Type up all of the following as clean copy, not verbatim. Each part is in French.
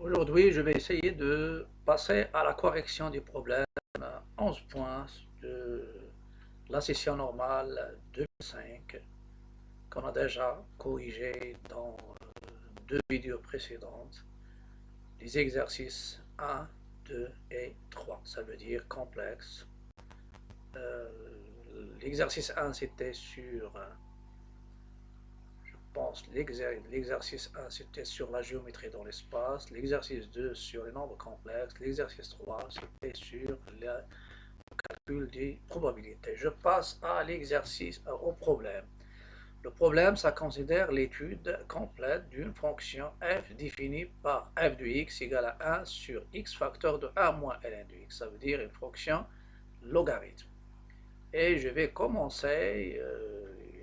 Aujourd'hui, je vais essayer de passer à la correction du problème 11 points de la session normale 2005 qu'on a déjà corrigé dans deux vidéos précédentes, les exercices 1, 2 et 3, ça veut dire complexe. Euh, L'exercice 1, c'était sur, je pense, l'exercice 1, c'était sur la géométrie dans l'espace, l'exercice 2 sur les nombres complexes, l'exercice 3, c'était sur le calcul des probabilités. Je passe à l'exercice, au problème. Le problème, ça considère l'étude complète d'une fonction f définie par f de x égale à 1 sur x facteur de 1 moins ln de x. Ça veut dire une fonction logarithme. Et je vais commencer,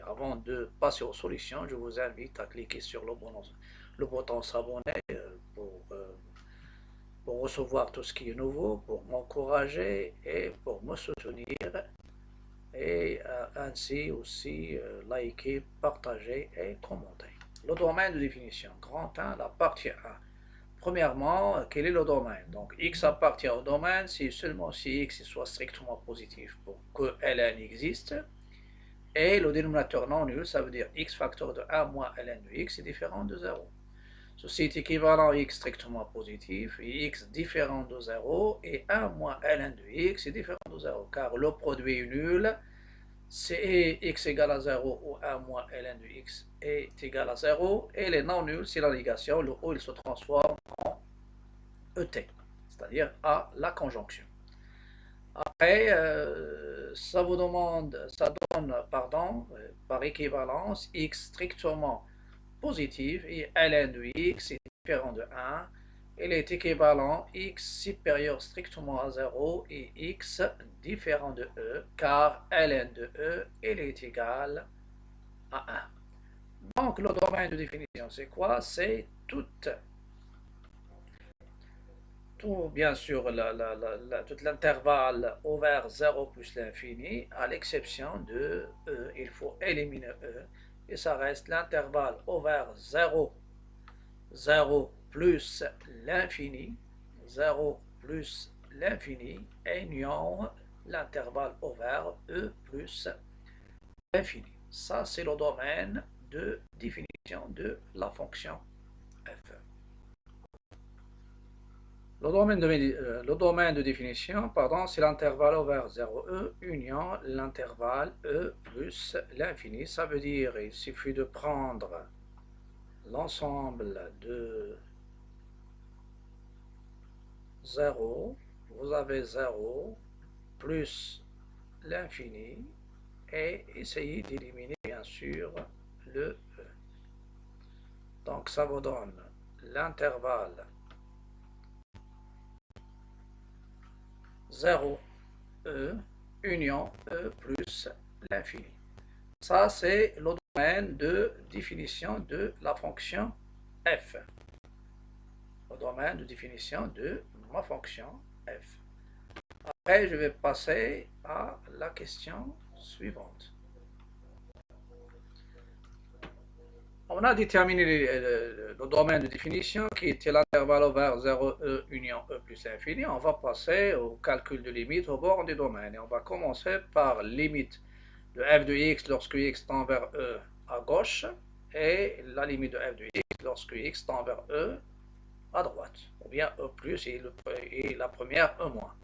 avant de passer aux solutions, je vous invite à cliquer sur le bouton s'abonner pour recevoir tout ce qui est nouveau, pour m'encourager et pour me soutenir et ainsi aussi liker, partager et commenter. Le domaine de définition, grand 1, la partie 1. Premièrement, quel est le domaine? Donc x appartient au domaine si seulement si x soit strictement positif pour que ln existe. Et le dénominateur non nul, ça veut dire x facteur de 1 moins ln de x est différent de 0. Ceci est équivalent à x strictement positif et x différent de 0 et 1 moins ln de x est différent de 0 car le produit est nul. C'est x égale à 0 ou 1 moins ln de x est égal à 0 et les non nuls, c'est la négation, le haut il se transforme en ET, c'est-à-dire à la conjonction. Après, ça donne, par équivalence, x strictement positif et ln de x est différent de 1. Il est équivalent x supérieur strictement à 0 et x différent de e, car ln de e il est égal à 1. Donc le domaine de définition, c'est quoi? C'est tout bien sûr tout l'intervalle ouvert 0 plus l'infini, à l'exception de E. Il faut éliminer E. Et ça reste l'intervalle ouvert 0, 0 plus l'infini, 0 plus l'infini, ayant l'intervalle ouvert E plus l'infini. Ça, c'est le domaine de définition de la fonction f. Le domaine de définition, pardon, c'est l'intervalle ouvert 0e union l'intervalle e plus l'infini. Ça veut dire il suffit de prendre l'ensemble de 0, vous avez 0 plus l'infini et essayez d'éliminer bien sûr le e. Donc ça vous donne l'intervalle 0 E union E plus l'infini. Ça, c'est le domaine de définition de la fonction f. Le domaine de définition de ma fonction f. Après, je vais passer à la question suivante. On a déterminé le domaine de définition qui était l'intervalle ouvert 0e union e plus l'infini. On va passer au calcul de limite au bord du domaine. Et on va commencer par limite de f de x lorsque x tend vers e à gauche et la limite de f de x lorsque x tend vers e à droite. Ou bien e plus et la première e moins.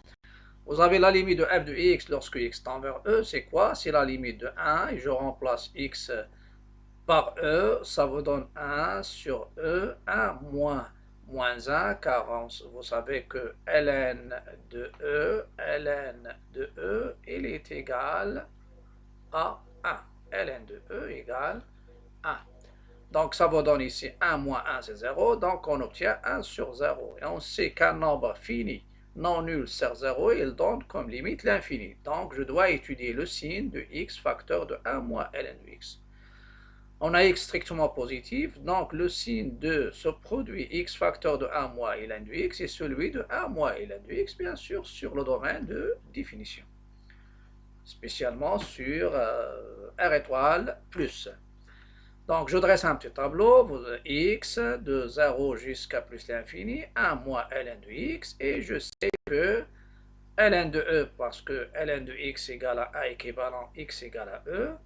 Vous avez la limite de f de x lorsque x tend vers e. C'est quoi? C'est la limite de 1 et je remplace x par E, ça vous donne 1 sur E, 1 moins 1, car vous savez que ln de E, il est égal à 1. ln de E égale 1. Donc ça vous donne ici 1 moins 1, c'est 0, donc on obtient 1 sur 0. Et on sait qu'un nombre fini non nul sur 0, il donne comme limite l'infini. Donc je dois étudier le signe de x facteur de 1 moins ln de x. On a x strictement positif, donc le signe de ce produit x facteur de 1 moins ln de x est celui de 1 moins ln de x, bien sûr, sur le domaine de définition. Spécialement sur R étoile plus. Donc, je dresse un petit tableau, x de 0 jusqu'à plus l'infini, 1 moins ln de x, et je sais que ln de e, parce que ln de x égale à a équivalent x égale à e,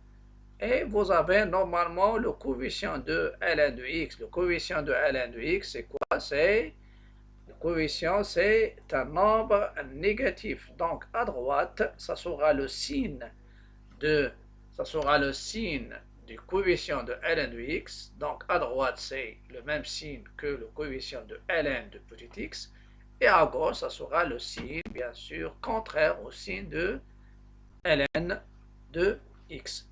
et vous avez normalement le coefficient de ln de x. Le coefficient de ln de x, c'est quoi? Le coefficient, c'est un nombre négatif. Donc, à droite, ça sera le signe de, ça sera le signe du coefficient de ln de x. Donc, à droite, c'est le même signe que le coefficient de ln de petit x. Et à gauche, ça sera le signe, bien sûr, contraire au signe de ln de x.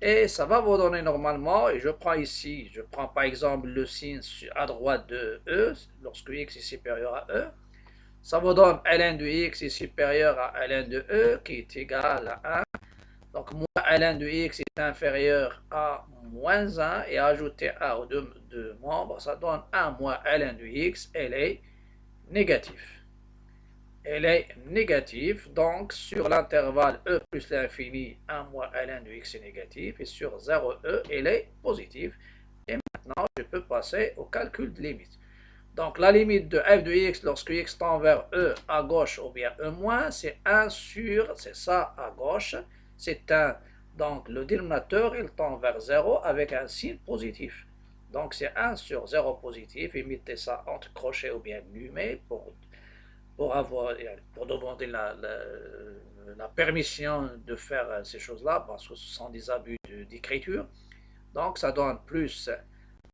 Et ça va vous donner normalement, et je prends ici, je prends par exemple le signe à droite de e, lorsque x est supérieur à e. Ça vous donne ln de x est supérieur à ln de e, qui est égal à 1. Donc, moins ln de x est inférieur à moins 1, et ajouter 1 aux deux membres, ça donne 1 moins ln de x, elle est négative. Elle est négative, donc sur l'intervalle e plus l'infini, 1 moins ln de x est négatif, et sur 0e, elle est positive. Et maintenant, je peux passer au calcul de limite. Donc, la limite de f de x lorsque x tend vers e à gauche ou bien e moins, c'est 1 sur, c'est ça à gauche, c'est 1. Donc, le dénominateur, il tend vers 0 avec un signe positif. Donc, c'est 1 sur 0 positif, et mettez ça entre crochets ou bien guillemets pour demander la permission de faire ces choses-là, parce que ce sont des abus d'écriture. Donc, ça donne plus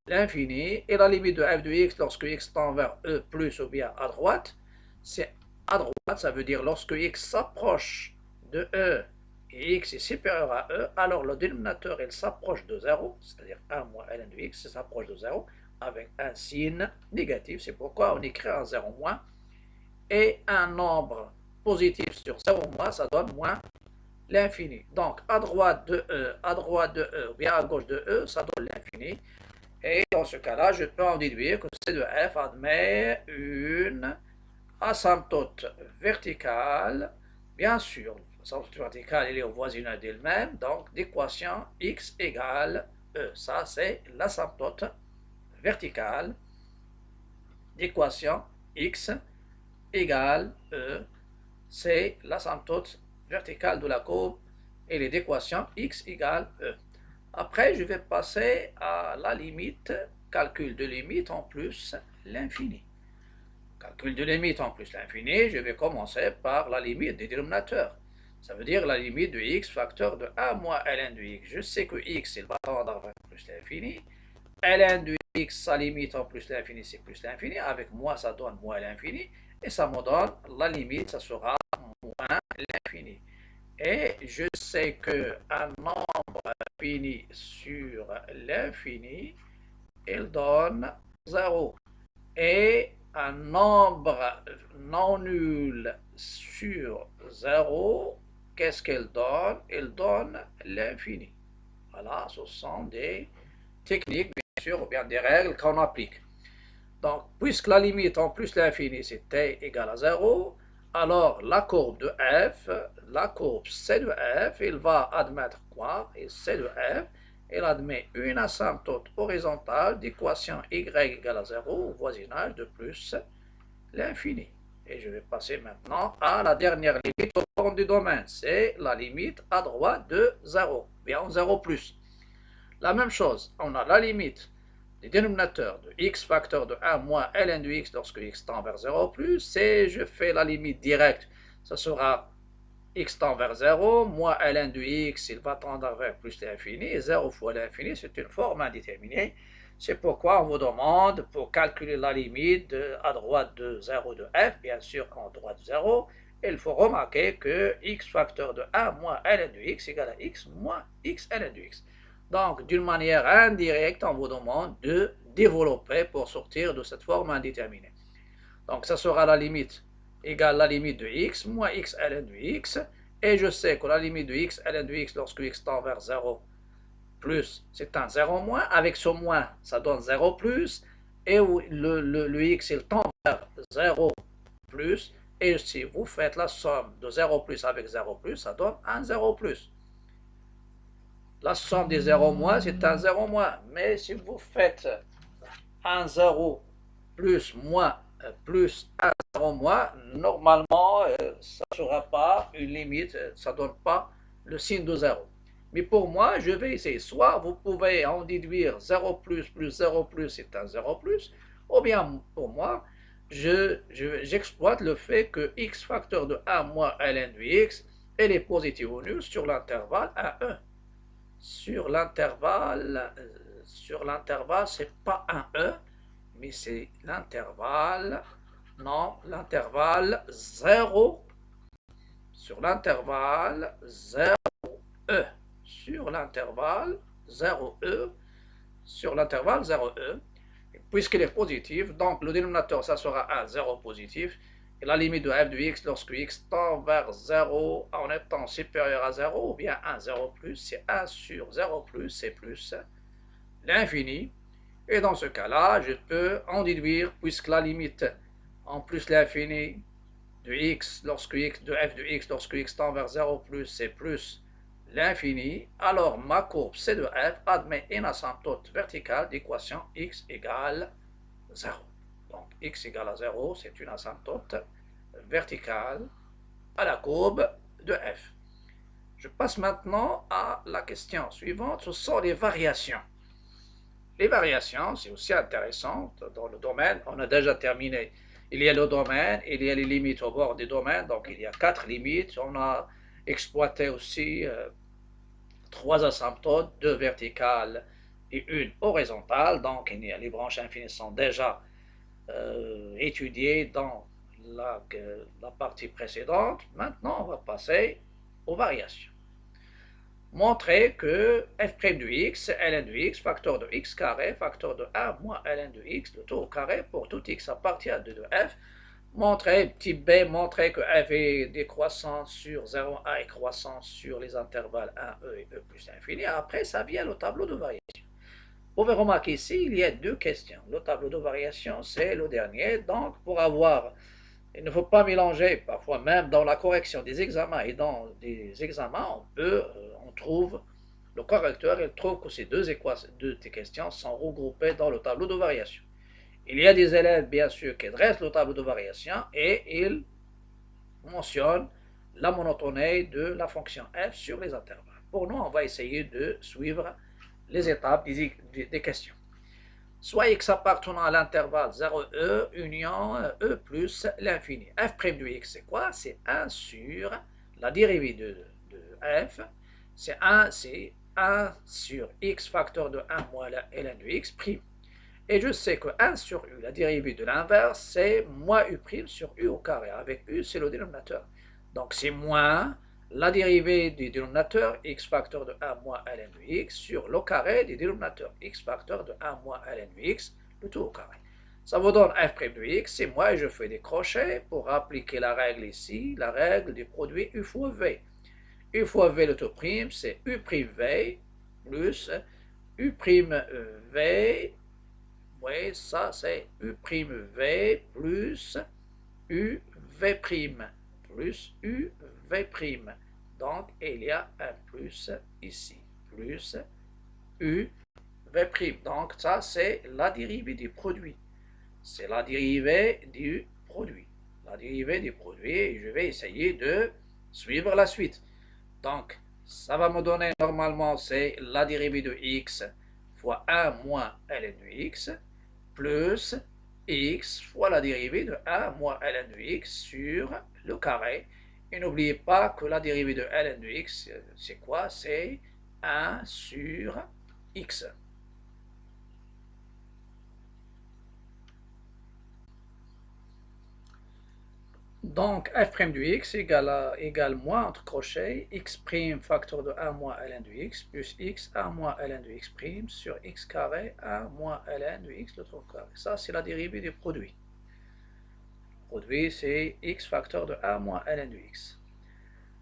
l'infini, et la limite de f de x lorsque x tend vers e plus ou bien à droite, c'est à droite, ça veut dire lorsque x s'approche de e et x est supérieur à e, alors le dénominateur il s'approche de 0, c'est-à-dire 1 moins ln de x s'approche de 0 avec un signe négatif. C'est pourquoi on écrit un 0 moins, et un nombre positif sur 0 moins, ça donne moins l'infini. Donc, à droite de E, ou bien à gauche de E, ça donne l'infini. Et dans ce cas-là, je peux en déduire que C de F admet une asymptote verticale. Bien sûr, l'asymptote verticale, elle est au voisinage d'elle-même, donc d'équation x égale E. Ça, c'est l'asymptote verticale d'équation x égale E, c'est l'asymptote verticale de la courbe et les d'équation x égale E. Après, je vais passer à la limite, calcul de limite en plus l'infini. Calcul de limite en plus l'infini, je vais commencer par la limite des dénominateurs. Ça veut dire la limite de x facteur de 1 moins ln de x. Je sais que x, il va tendre vers plus l'infini. Ln de x, sa limite en plus l'infini, c'est plus l'infini. Avec moi, ça donne moins l'infini. Et ça me donne la limite, ça sera moins l'infini. Et je sais qu'un nombre infini sur l'infini, il donne 0. Et un nombre non nul sur 0, qu'est-ce qu'il donne? Il donne l'infini. Voilà, ce sont des techniques, bien sûr, ou bien des règles qu'on applique. Donc, puisque la limite en plus l'infini, c'est t égale à 0, alors la courbe de f, la courbe c de f, il va admettre quoi? Et c de f, il admet une asymptote horizontale d'équation y égale à 0 au voisinage de plus l'infini. Et je vais passer maintenant à la dernière limite au fond du domaine. C'est la limite à droite de 0, bien 0 plus. La même chose, on a la limite des dénominateurs de x facteur de 1 moins ln de x lorsque x tend vers 0 plus, et je fais la limite directe, ça sera x tend vers 0, moins ln de x, il va tendre vers plus l'infini, et 0 fois l'infini, c'est une forme indéterminée. C'est pourquoi on vous demande, pour calculer la limite à droite de 0 de f, bien sûr en droite de 0, il faut remarquer que x facteur de 1 moins ln de x égale à x moins x ln de x. Donc, d'une manière indirecte, on vous demande de développer pour sortir de cette forme indéterminée. Donc, ça sera la limite égale la limite de x moins x ln de x. Et je sais que la limite de x ln de x lorsque x tend vers 0 plus, c'est un 0 moins. Avec ce moins, ça donne 0 plus. Et le x, il tend vers 0 plus. Et si vous faites la somme de 0 plus avec 0 plus, ça donne un 0 plus. La somme des 0 moins, c'est un 0 moins. Mais si vous faites un 0 plus moins plus un 0 moins, normalement, ça ne sera pas une limite, ça ne donne pas le signe de 0. Mais pour moi, je vais essayer. Soit vous pouvez en déduire 0 plus 0 plus, c'est un 0 plus, ou bien pour moi, j'exploite le fait que x facteur de 1 moins ln de x, elle est positive ou nulle sur l'intervalle 1, 1. Sur l'intervalle, c'est pas un E, mais c'est l'intervalle, non, l'intervalle 0, sur l'intervalle 0E, sur l'intervalle 0E, sur l'intervalle 0E, puisqu'il est positif, donc le dénominateur, ça sera un 0 positif, et la limite de f de x lorsque x tend vers 0 en étant supérieur à 0, ou bien 1, 0 plus, c'est 1 sur 0 plus, c'est plus l'infini. Et dans ce cas-là, je peux en déduire, puisque la limite en plus l'infini de x lorsque x de f de x lorsque x tend vers 0 plus, c'est plus l'infini, alors ma courbe C de f admet une asymptote verticale d'équation x égale 0. Donc x égale à 0, c'est une asymptote verticale à la courbe de f. Je passe maintenant à la question suivante, ce sont les variations. Les variations, c'est aussi intéressant dans le domaine. On a déjà terminé. Il y a le domaine, il y a les limites au bord du domaine. Donc, il y a 4 limites. On a exploité aussi 3 asymptotes, 2 verticales et une horizontale. Donc, les branches infinies sont déjà étudiées dans la partie précédente. Maintenant, on va passer aux variations. Montrer que f' de x, ln de x, facteur de x carré, facteur de 1 moins ln de x, le tout au carré pour tout x à partir de f. Montrer, petit b, montrer que f est décroissant sur 0, 1 et croissant sur les intervalles 1, e et e plus l'infini. Après, ça vient le tableau de variation. Vous pouvez remarquer ici, il y a 2 questions. Le tableau de variation, c'est le dernier. Donc, pour avoir... Il ne faut pas mélanger, parfois même dans la correction des examens et dans des examens, on trouve, le correcteur, il trouve que ces deux questions sont regroupées dans le tableau de variation. Il y a des élèves, bien sûr, qui dressent le tableau de variation et ils mentionnent la monotonie de la fonction f sur les intervalles. Pour nous, on va essayer de suivre les étapes des questions. Soit x appartenant à l'intervalle 0e union e plus l'infini. f' de x, c'est quoi? C'est 1 sur la dérivée de f, c'est 1 sur x facteur de 1 moins ln de x prime. Et je sais que 1 sur u, la dérivée de l'inverse, c'est moins u prime sur u au carré. Avec u, c'est le dénominateur. Donc c'est moins la dérivée du dénominateur x facteur de 1 moins ln de x sur le carré du dénominateur x facteur de 1 moins ln de x, le tout au carré. Ça vous donne f' de x, c'est moi et je fais des crochets pour appliquer la règle ici, la règle du produit u fois v. U fois v, le tout prime, c'est u prime v plus u prime v, oui, ça c'est u prime v plus u v prime plus u v prime. Donc, il y a un plus ici, plus u v prime. Donc, ça, c'est la dérivée du produit. C'est la dérivée du produit. La dérivée du produit, et je vais essayer de suivre la suite. Donc, ça va me donner, normalement, c'est la dérivée de x fois 1 moins ln de x, plus x fois la dérivée de 1 moins ln de x sur le carré. Et n'oubliez pas que la dérivée de ln de x, c'est quoi? C'est 1 sur x. Donc, f' de x égale moins, entre crochets, x' facteur de 1 moins ln de x, plus x 1 moins ln de x' sur x carré 1 moins ln de x, l'autre carré. Ça, c'est la dérivée du produit. Le produit, c'est x facteur de 1 moins ln de x.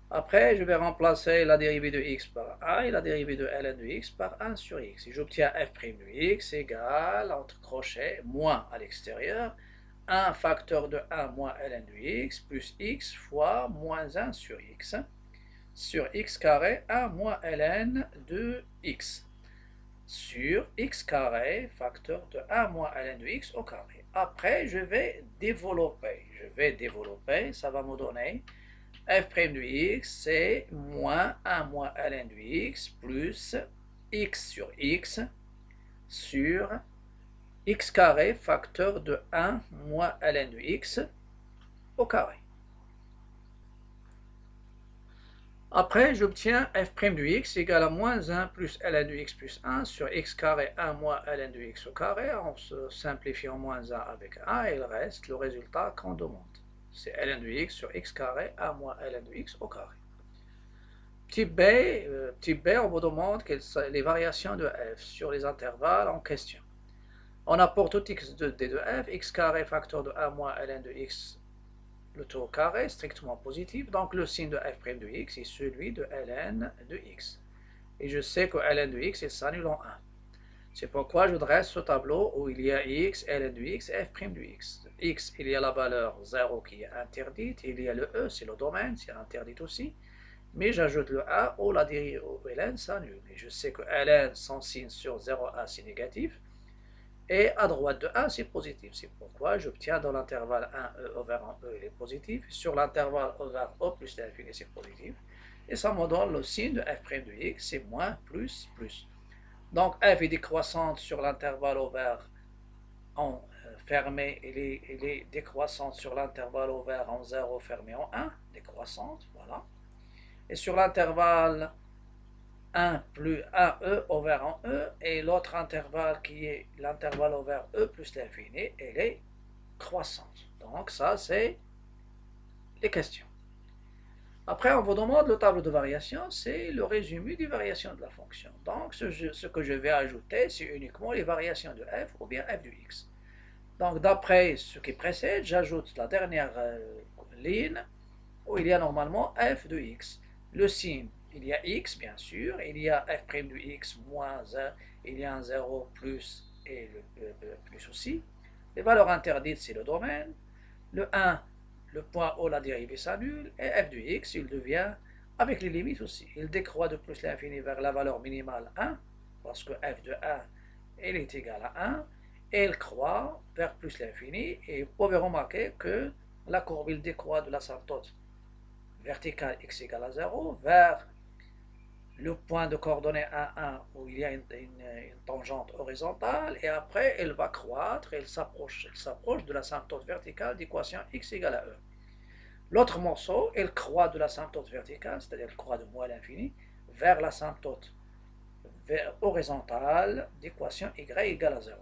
Après, je vais remplacer la dérivée de x par 1 et la dérivée de ln de x par 1 sur x. Et j'obtiens f' de x égale, entre crochets, moins à l'extérieur, 1 facteur de 1 moins ln de x plus x fois moins 1 sur x sur x carré 1 moins ln de x sur x carré facteur de 1 moins ln de x au carré. Après, je vais développer. Ça va me donner f' de x, c'est moins 1 moins ln de x plus x sur x sur x carré facteur de 1 moins ln de x au carré. Après, j'obtiens f' de x égale à moins 1 plus ln de x plus 1 sur x carré 1 moins ln de x au carré, en se simplifiant moins 1 avec 1, et il reste le résultat qu'on demande. C'est ln de x sur x carré 1 moins ln de x au carré. Petit b, on vous demande quelles sont les variations de f sur les intervalles en question. On apporte tout x de d de f, x carré facteur de 1 moins ln de x, le tout au carré, strictement positif, donc le signe de f' de x est celui de ln de x. Et je sais que ln de x, il s'annule en 1. C'est pourquoi je dresse ce tableau où il y a x, ln de x et f' de x. X, il y a la valeur 0 qui est interdite, il y a le e, c'est le domaine, c'est interdit aussi. Mais j'ajoute le a où la dérive au ln s'annule. Et je sais que ln sans signe sur 0a, c'est négatif. Et à droite de 1, c'est positif. C'est pourquoi j'obtiens dans l'intervalle 1e over 1e, il est positif. Sur l'intervalle over o plus l'infini, c'est positif. Et ça me donne le signe de f' de x, c'est moins, plus, plus. Donc f est décroissante sur l'intervalle over en fermé, il est décroissante sur l'intervalle over en 0 fermé en 1, décroissante, voilà. Et sur l'intervalle 1 plus 1e over en e, et l'autre intervalle qui est l'intervalle over e plus l'infini, elle est croissante. Donc ça, c'est les questions. Après, on vous demande le tableau de variation, c'est le résumé des variations de la fonction. Donc, ce que je vais ajouter, c'est uniquement les variations de f ou bien f de x. Donc, d'après ce qui précède, j'ajoute la dernière ligne où il y a normalement f de x. Le signe, il y a x, bien sûr, il y a f' de x moins 1, il y a un 0 plus et le plus aussi. Les valeurs interdites, c'est le domaine. Le 1, le point où la dérivée s'annule, et f de x, il devient, avec les limites aussi, il décroît de plus l'infini vers la valeur minimale 1, parce que f de 1, elle est égale à 1, et il croît vers plus l'infini, et vous pouvez remarquer que la courbe, il décroît de l'asymptote verticale x égale à 0 vers le point de coordonnées 1, 1 où il y a une tangente horizontale, et après elle va croître, elle s'approche de l'asymptote verticale d'équation x égale à e. L'autre morceau, elle croît de l'asymptote verticale, c'est-à-dire elle croît de moins l'infini, vers l'asymptote horizontale d'équation y égale à 0.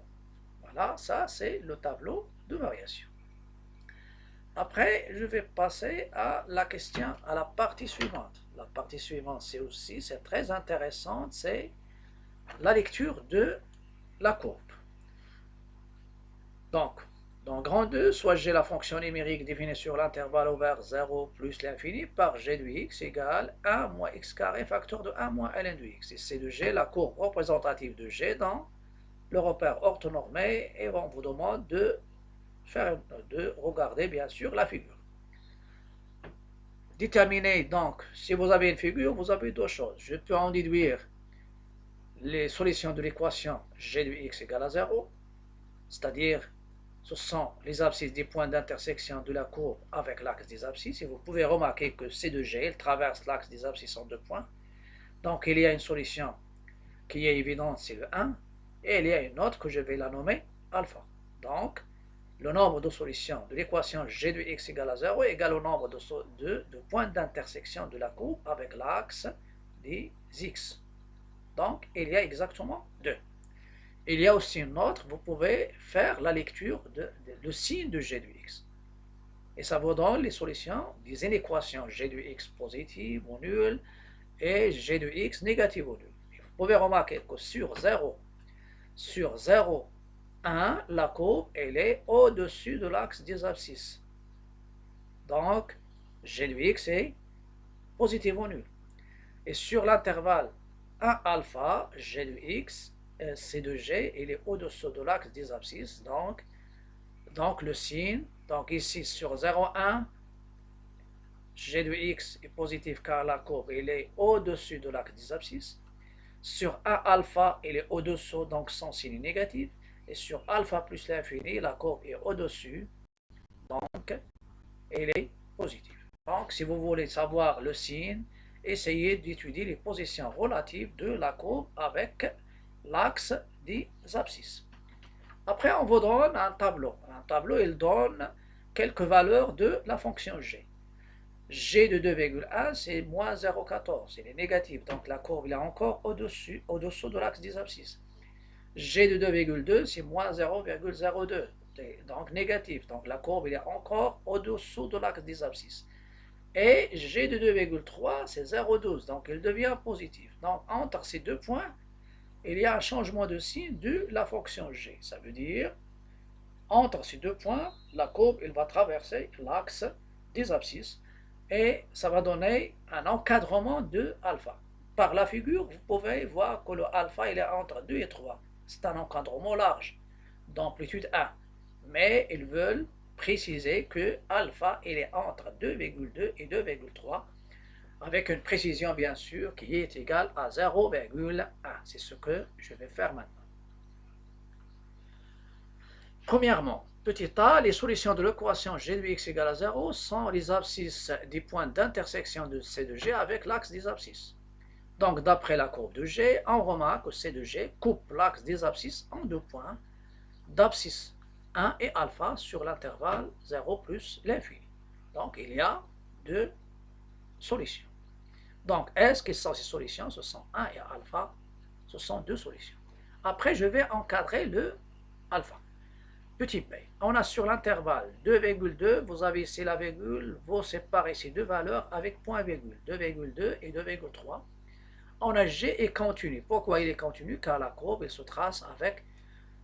Voilà, ça c'est le tableau de variation. Après, je vais passer à la question, à la partie suivante. La partie suivante, c'est très intéressant, c'est la lecture de la courbe. Donc, dans grand 2, soit j'ai la fonction numérique définie sur l'intervalle ouvert 0 plus l'infini par g de x égale 1 moins x carré facteur de 1 moins ln de x. Et c'est de g la courbe représentative de g dans le repère orthonormé, et on vous demande de regarder bien sûr la figure. Déterminer donc, si vous avez une figure, vous avez deux choses. Je peux en déduire les solutions de l'équation g de x égale à 0, c'est-à-dire ce sont les abscisses des points d'intersection de la courbe avec l'axe des abscisses, et vous pouvez remarquer que c de g, il traverse l'axe des abscisses en 2 points. Donc il y a une solution qui est évidente, c'est le 1, et il y a une autre que je vais la nommer alpha. Donc, le nombre de solutions de l'équation g de x égale à 0 est égal au nombre de points d'intersection de la courbe avec l'axe des x. Donc, il y a exactement 2. Il y a aussi une autre, vous pouvez faire la lecture le signe de g de x. Et ça vous donne les solutions des inéquations g de x positive ou nulle et g de x négative ou nulle. Et vous pouvez remarquer que sur 0, 1, la courbe, elle est au-dessus de l'axe des abscisses. Donc, g de x est positif ou nul. Et sur l'intervalle 1 alpha, g de x, c de g, il est au-dessous de l'axe des abscisses. Donc le signe, donc ici sur 0,1, g de x est positif car la courbe il est au-dessus de l'axe des abscisses. Sur 1 alpha, il est au-dessous, donc son signe est négatif. Et sur alpha plus l'infini, la courbe est au-dessus, donc il est positif. Donc, si vous voulez savoir le signe, essayez d'étudier les positions relatives de la courbe avec l'axe des abscisses. Après, on vous donne un tableau. Un tableau, il donne quelques valeurs de la fonction g. G de 2,1, c'est moins 0,14. Il est négatif, donc la courbe il est encore au-dessous de l'axe des abscisses. G de 2,2, c'est moins 0,02. Donc négatif, donc la courbe il est encore au-dessous de l'axe des abscisses. Et G de 2,3, c'est 0,12, donc il devient positif. Donc entre ces deux points, il y a un changement de signe de la fonction g. Ça veut dire, entre ces deux points, la courbe elle va traverser l'axe des abscisses et ça va donner un encadrement de alpha. Par la figure, vous pouvez voir que le alpha il est entre 2 et 3. C'est un encadrement large, d'amplitude 1. Mais ils veulent préciser que alpha il est entre 2,2 et 2,3 avec une précision bien sûr qui est égale à 0,1. C'est ce que je vais faire maintenant. Premièrement, petit a, les solutions de l'équation g de x égale à 0 sont les abscisses des points d'intersection de C de G avec l'axe des abscisses. Donc d'après la courbe de G, on remarque que C de G coupe l'axe des abscisses en deux points d'abscisse 1 et alpha sur l'intervalle 0 plus l'infini. Donc il y a deux solutions. Donc, est-ce que sont ces solutions? Ce sont 1 et alpha. Ce sont deux solutions. Après, je vais encadrer le alpha. Petit p. On a sur l'intervalle 2,2, vous avez ici la virgule, vous séparez ces deux valeurs avec point virgule, 2,2 et 2,3. On a g est continu. Pourquoi il est continu? Car la courbe elle se trace avec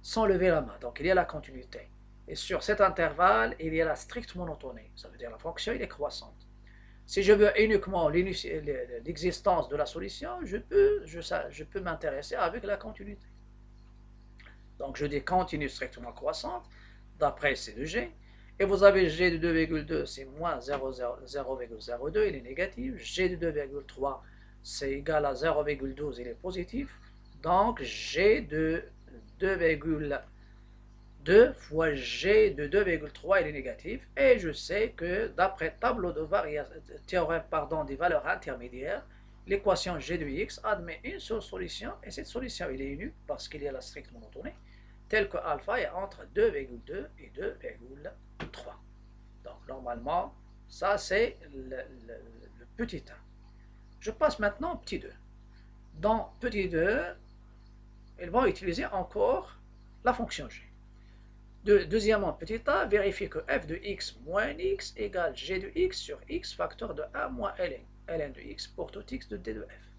sans lever la main. Donc, il y a la continuité. Et sur cet intervalle, il y a la stricte monotonie. Ça veut dire la fonction elle est croissante. Si je veux uniquement l'existence de la solution, je peux m'intéresser avec la continuité. Donc je dis continue strictement croissante, d'après C de G, et vous avez G de 2,2, c'est moins 0,02, il est négatif, G de 2,3, c'est égal à 0,12, il est positif, donc G de 2,2 fois G de 2,3 il est négatif, et je sais que d'après tableau de théorème des valeurs intermédiaires, l'équation G de x admet une seule solution, et cette solution elle est unique parce qu'il y a la stricte monotonie, telle que alpha est entre 2,2 et 2,3. Donc normalement, ça c'est le petit 1. Je passe maintenant au petit 2. Dans petit 2, ils vont utiliser encore la fonction G. Deuxièmement, petit a, vérifie que f de x moins x égale g de x sur x facteur de 1 moins ln de x pour tout x de d de f.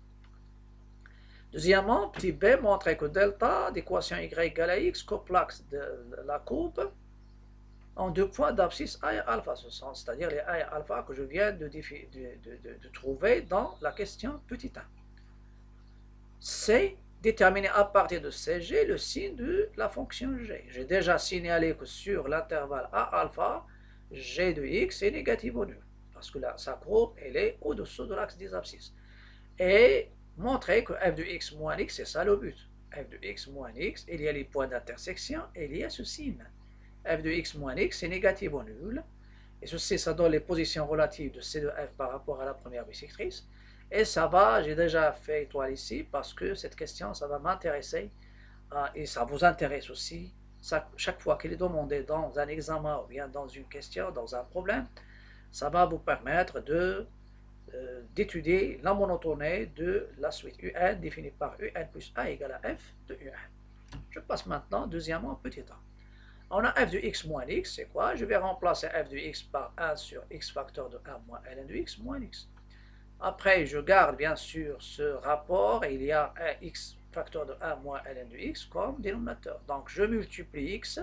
Deuxièmement, petit b, montrer que delta d'équation y égale à x coupe l'axe de la courbe en deux points d'abscisse a et alpha, c'est-à-dire les a et alpha que je viens de trouver dans la question petit a. C, déterminer à partir de CG le signe de la fonction G. J'ai déjà signalé que sur l'intervalle A alpha, G de x est négatif au nul, parce que sa courbe elle est au-dessous de l'axe des abscisses. Et montrer que f de x moins x, c'est ça le but. F de x moins x, il y a les points d'intersection et il y a ce signe. F de x moins x est négatif au nul, et ceci, ça donne les positions relatives de C de f par rapport à la première bisectrice. Et ça va, j'ai déjà fait étoile ici parce que cette question, ça va m'intéresser et ça vous intéresse aussi. Chaque fois qu'elle est demandée dans un examen ou bien dans une question, dans un problème, ça va vous permettre d'étudier la monotonie de la suite UN définie par UN plus A égale à F de UN. Je passe maintenant deuxièmement petit a. On a f de x moins x, c'est quoi? Je vais remplacer f de x par 1 sur x facteur de 1 moins ln de x moins x. Après, je garde bien sûr ce rapport, et il y a un x facteur de 1 moins ln de x comme dénominateur. Donc, je multiplie x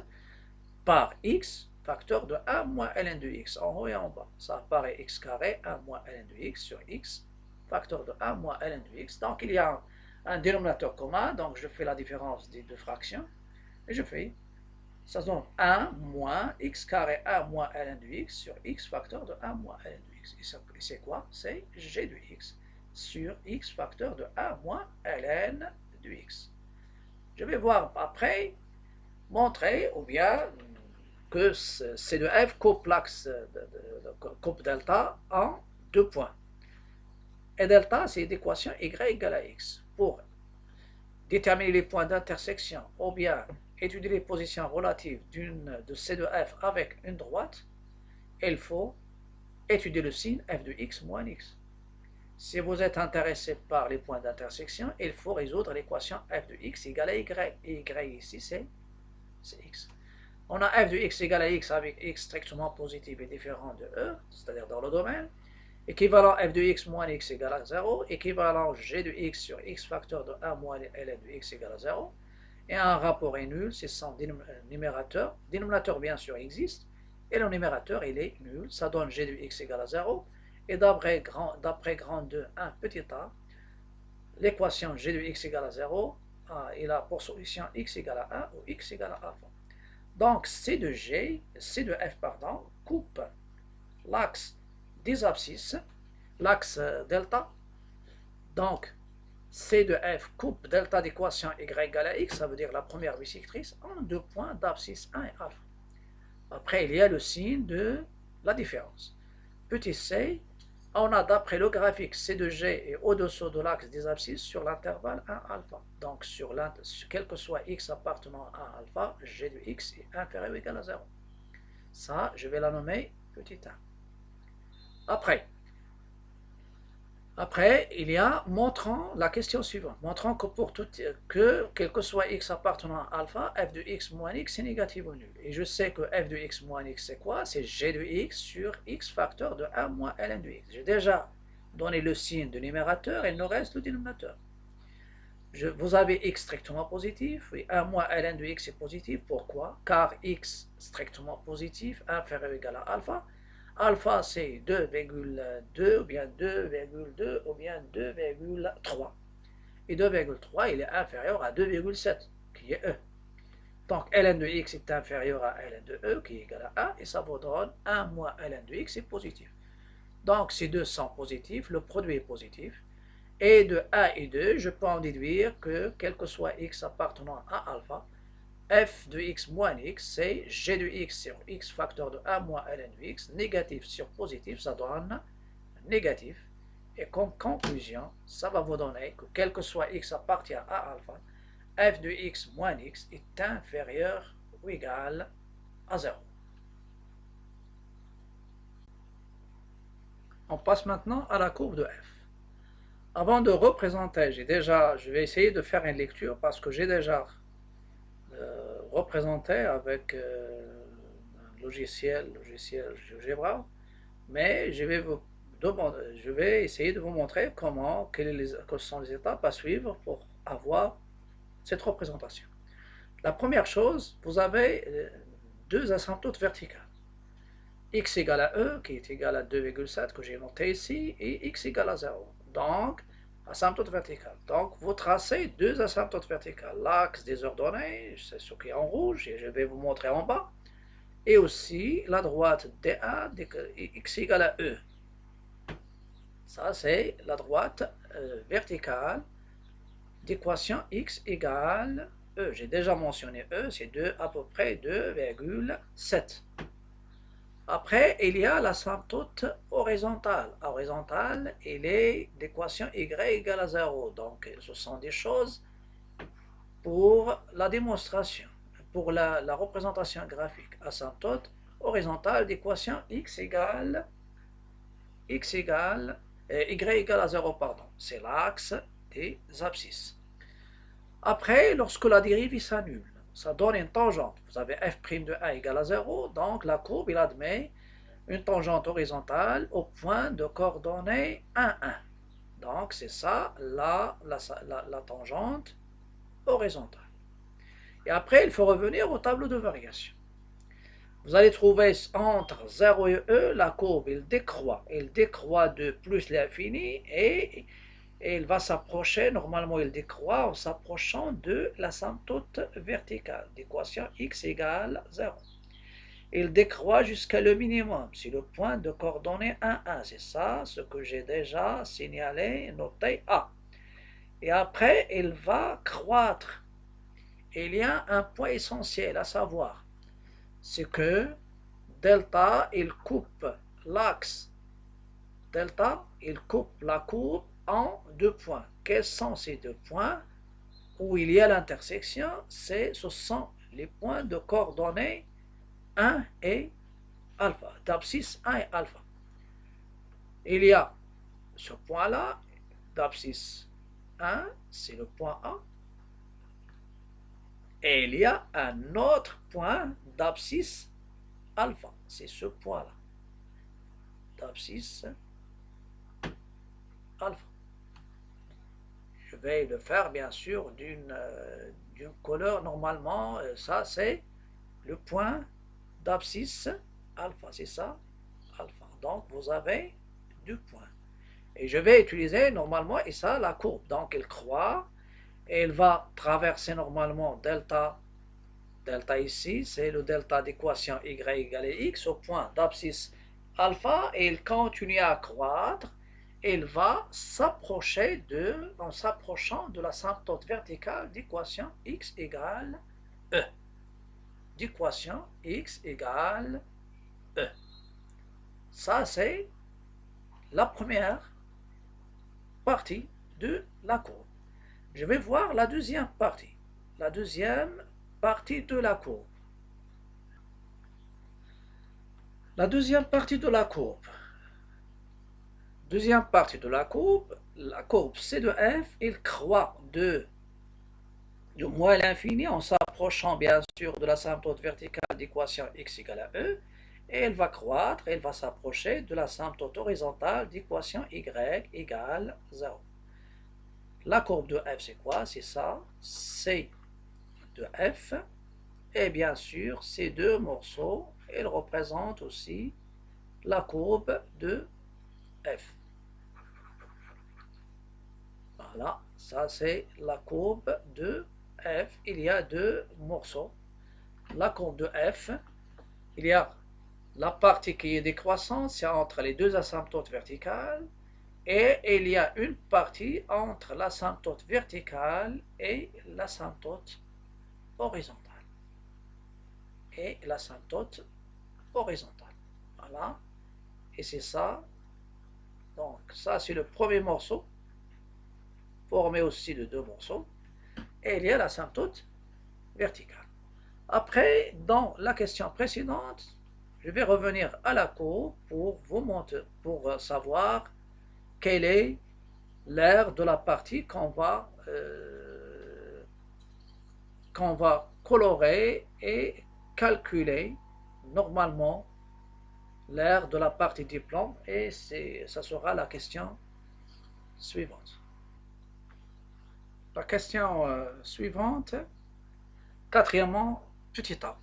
par x facteur de 1 moins ln de x, en haut et en bas. Ça apparaît x carré 1 moins ln de x sur x facteur de 1 moins ln de x. Donc, il y a un dénominateur commun, donc je fais la différence des deux fractions, et je fais, ça donne 1 moins x carré 1 moins ln de x sur x facteur de 1 moins ln de x. x. Et c'est quoi? C'est g de x sur x facteur de 1 moins ln de x. Je vais voir après, montrer ou bien que C de f coupe l'axe coupe delta en 2 points. Et delta, c'est l'équation y égale à x. Pour déterminer les points d'intersection ou bien étudier les positions relatives de C de f avec une droite, il faut étudier le signe f de x moins x. Si vous êtes intéressé par les points d'intersection, il faut résoudre l'équation f de x égale à y. Et y ici, c'est x. On a f de x égale à x avec x strictement positif et différent de e, c'est-à-dire dans le domaine. Équivalent f de x moins x égale à 0. Équivalent g de x sur x facteur de 1 moins ln de x égale à 0. Et un rapport est nul, c'est son numérateur. Dénominateur, bien sûr, existe. Et le numérateur, il est nul. Ça donne g de x égale à 0. Et d'après grand 2, 1 petit a, l'équation g de x égale à 0, il a pour solution x égale à 1 ou x égale à alpha. Donc C de f, coupe l'axe des abscisses, l'axe delta. Donc C de f coupe delta d'équation y égale à x, ça veut dire la première bisectrice, en 2 points d'abscisse 1 et alpha. Après, il y a le signe de la différence. Petit c, on a d'après le graphique C de G est au-dessous de l'axe des abscisses sur l'intervalle 1 alpha. Donc sur quel que soit x appartenant à alpha, G de x est inférieur ou égal à 0. Ça, je vais la nommer petit 1. Après, il y a montrant la question suivante. Montrant que pour quel que soit x appartenant à alpha, f de x moins x est négatif ou nul. Et je sais que f de x moins x c'est quoi? C'est g de x sur x facteur de 1 moins ln de x. J'ai déjà donné le signe de numérateur et il nous reste le dénominateur. Vous avez x strictement positif, et 1 moins ln de x est positif. Pourquoi? Car x strictement positif inférieur ou égal à alpha. Alpha, c'est 2,2 ou bien 2,2 ou bien 2,3. Et 2,3, il est inférieur à 2,7, qui est E. Donc, ln de x est inférieur à ln de E, qui est égal à 1, et ça vous donne 1 moins ln de x est positif. Donc, ces deux sont positifs, le produit est positif. Et de 1 et 2, je peux en déduire que, quel que soit x appartenant à alpha, f de x moins x, c'est g de x sur x facteur de 1 moins ln de x, négatif sur positif, ça donne négatif. Et comme conclusion, ça va vous donner que quel que soit x appartient à alpha, f de x moins x est inférieur ou égal à 0. On passe maintenant à la courbe de f. Avant de représenter, je vais essayer de faire une lecture parce que j'ai déjà représenté avec un logiciel GeoGebra, mais je vais essayer de vous montrer quelles sont les étapes à suivre pour avoir cette représentation. La première chose, vous avez deux asymptotes verticales. X égale à E, qui est égal à 2,7, que j'ai noté ici, et x égale à 0. Donc, asymptote verticale. Donc, vous tracez deux asymptotes verticales. L'axe des ordonnées, c'est ce qui est en rouge, et je vais vous montrer en bas. Et aussi la droite DA, x égale à E. Ça, c'est la droite verticale d'équation x égale E. J'ai déjà mentionné E, c'est à peu près 2,7. Après, il y a l'asymptote horizontale. Horizontale, il est d'équation y égale à 0. Donc, ce sont des choses pour la démonstration, pour la représentation graphique. Asymptote horizontale d'équation y égale à 0, pardon. C'est l'axe des abscisses. Après, lorsque la dérive s'annule, ça donne une tangente. Vous avez f' de 1 égale à 0, donc la courbe, il admet une tangente horizontale au point de coordonnées 1, 1. Donc, c'est ça, la tangente horizontale. Et après, il faut revenir au tableau de variation. Vous allez trouver entre 0 et E, la courbe, il décroît de plus l'infini et il va s'approcher, normalement il décroît en s'approchant de l'asymptote verticale d'équation x égale 0. il décroît jusqu'à le minimum. C'est le point de coordonnée 1, 1. C'est ça ce que j'ai déjà signalé, noté A. Et après, il va croître. Il y a un point essentiel à savoir, c'est que delta, il coupe l'axe. Delta, il coupe la courbe en deux points. Quels sont ces deux points où il y a l'intersection? Ce sont les points de coordonnées 1 et alpha, d'abscisse 1 et alpha. Il y a ce point-là, d'abscisse 1, c'est le point A, et il y a un autre point d'abscisse alpha, c'est ce point-là, d'abscisse alpha. Je vais le faire bien sûr d'une couleur normalement, ça c'est le point d'abscisse alpha, c'est ça, alpha. Donc vous avez deux points. Et je vais utiliser normalement, et ça, la courbe. Donc elle croît, et elle va traverser normalement delta. Delta ici, c'est le delta d'équation y égale x au point d'abscisse alpha, et il continue à croître. Il va s'approcher en s'approchant de l'asymptote verticale d'équation x égale e. D'équation x égale e. Ça, c'est la première partie de la courbe. Je vais voir la deuxième partie. La deuxième partie de la courbe. La deuxième partie de la courbe. Deuxième partie de la courbe C de f, il croît de moins à l'infini en s'approchant bien sûr de l'asymptote verticale d'équation x égale à e, et elle va croître, elle va s'approcher de l'asymptote horizontale d'équation y égale 0. La courbe de f, c'est quoi? C'est ça, C de f, et bien sûr, ces deux morceaux, ils représentent aussi la courbe de f. Voilà, ça c'est la courbe de f. Il y a deux morceaux. La courbe de f, il y a la partie qui est décroissante, c'est entre les deux asymptotes verticales, et il y a une partie entre l'asymptote verticale et l'asymptote horizontale. Et l'asymptote horizontale. Voilà. Et c'est ça. Donc ça c'est le premier morceau, formé aussi de deux morceaux. Et il y a l'asymptote verticale. Après, dans la question précédente, je vais revenir à la courbe pour vous montrer, pour savoir quelle est l'aire de la partie qu'on va colorer et calculer normalement l'aire de la partie du plan, et ça sera la question suivante. La question suivante, quatrièmement, petit a.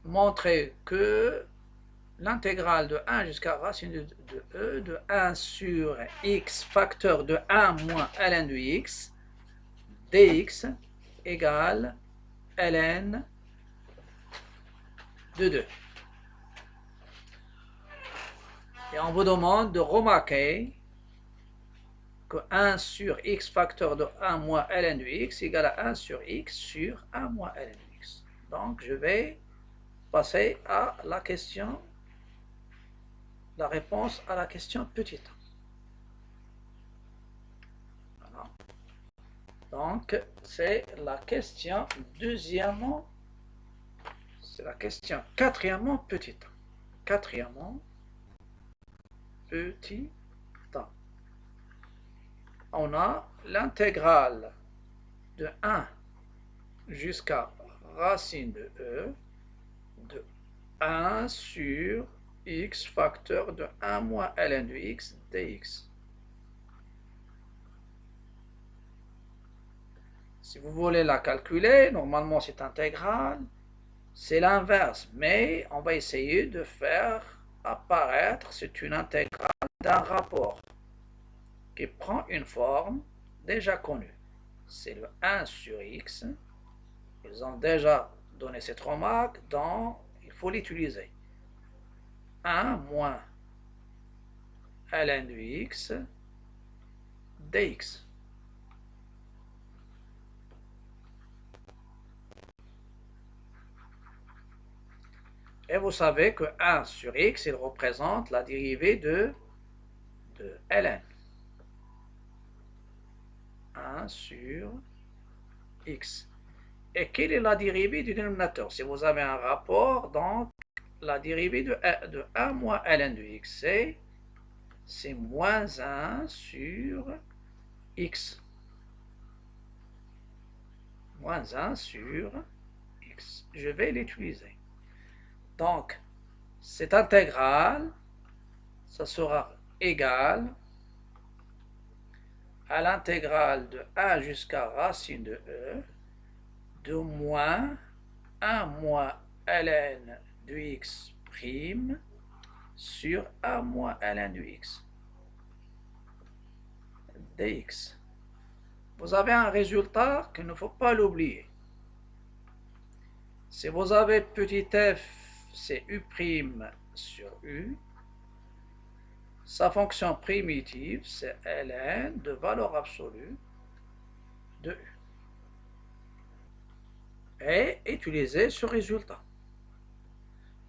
Montrer que l'intégrale de 1 jusqu'à racine de e de 1 sur x facteur de 1 moins ln de x dx égale ln de 2. Et on vous demande de remarquer que 1 sur x facteur de 1 moins ln de x égale à 1 sur x sur 1 moins ln de x. Donc je vais passer à la question, la réponse à la question petit a. Voilà. Donc c'est la question deuxièmement, c'est la question quatrièmement petit a. Quatrièmement petit a. On a l'intégrale de 1 jusqu'à racine de e de 1 sur x facteur de 1 moins ln de x dx. Si vous voulez la calculer, normalement cette intégrale, c'est l'inverse, mais on va essayer de faire apparaître, c'est une intégrale d'un rapport qui prend une forme déjà connue. C'est le 1 sur x. Ils ont déjà donné cette remarque, donc il faut l'utiliser. 1 moins ln de x dx. Et vous savez que 1 sur x, il représente la dérivée de ln. 1 sur x. Et quelle est la dérivée du dénominateur? Si vous avez un rapport, donc la dérivée de 1 moins ln de x, c'est moins 1 sur x. Moins 1 sur x. Je vais l'utiliser. Donc, cette intégrale, ça sera égal à l'intégrale de 1 jusqu'à racine de e de moins 1 moins ln de x prime sur 1 moins ln de x dx. Vous avez un résultat qu'il ne faut pas l'oublier. Si vous avez petit f, c'est u' sur u. Sa fonction primitive, c'est ln de valeur absolue de u. Et utiliser ce résultat.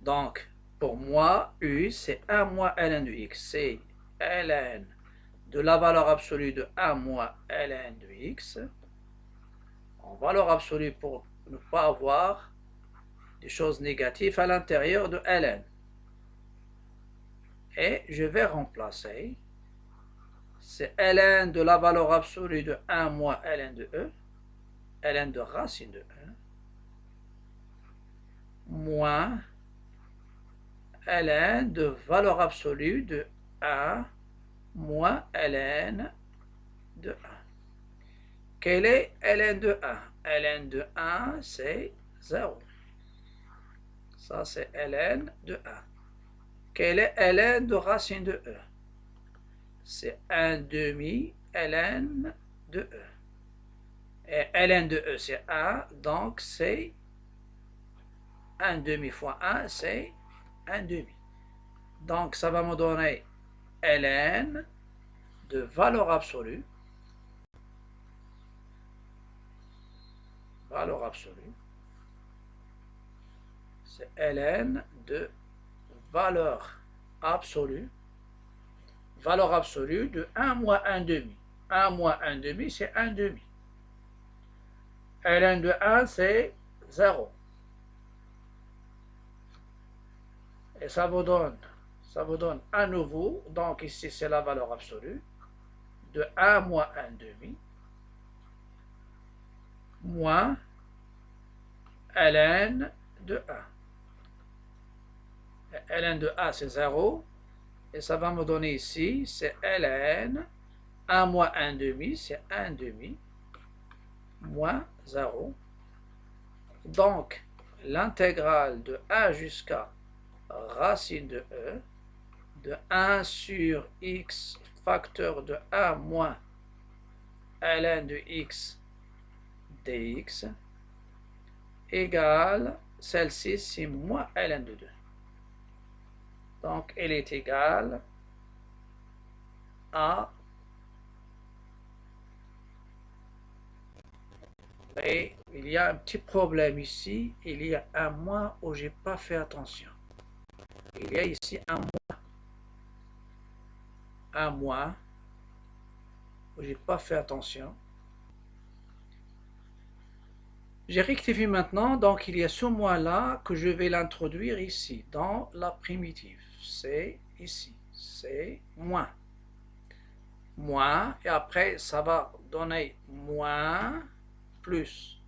Donc, pour moi, u, c'est 1 moins ln de x. C'est ln de la valeur absolue de 1 moins ln de x. En valeur absolue pour ne pas avoir des choses négatives à l'intérieur de ln. Et je vais remplacer. C'est ln de la valeur absolue de 1 moins ln de e. Ln de racine de e. Moins ln de valeur absolue de 1 moins ln de 1. Quel est ln de 1? Ln de 1, c'est 0. Ça, c'est ln de 1. Quel est ln de racine de e? C'est 1 demi ln de e. Et ln de e, c'est 1, donc c'est 1 demi fois 1, c'est 1 demi. Donc, ça va me donner ln de valeur absolue. Valeur absolue. C'est ln de valeur absolue. Valeur absolue de 1 moins 1 demi. 1 moins 1 demi, c'est 1 demi. ln de 1, c'est 0. Et ça vous donne à nouveau, donc ici c'est la valeur absolue, de 1 moins 1 demi, moins ln de 1. Et ln de 1, c'est 0. Et ça va me donner ici, c'est ln, 1 moins 1 demi, c'est 1 demi, moins 0. Donc, l'intégrale de 1 jusqu'à racine de e, de 1 sur x facteur de 1 moins ln de x dx, égale, celle-ci, c'est moins ln de 2. Donc, elle est égale à... Et il y a un petit problème ici, il y a un moins où j'ai pas fait attention. Il y a ici un moins où j'ai pas fait attention. J'ai rectifié maintenant, donc il y a ce moins-là que je vais l'introduire ici, dans la primitive. C'est ici, c'est moins. Moins, et après ça va donner moins plus.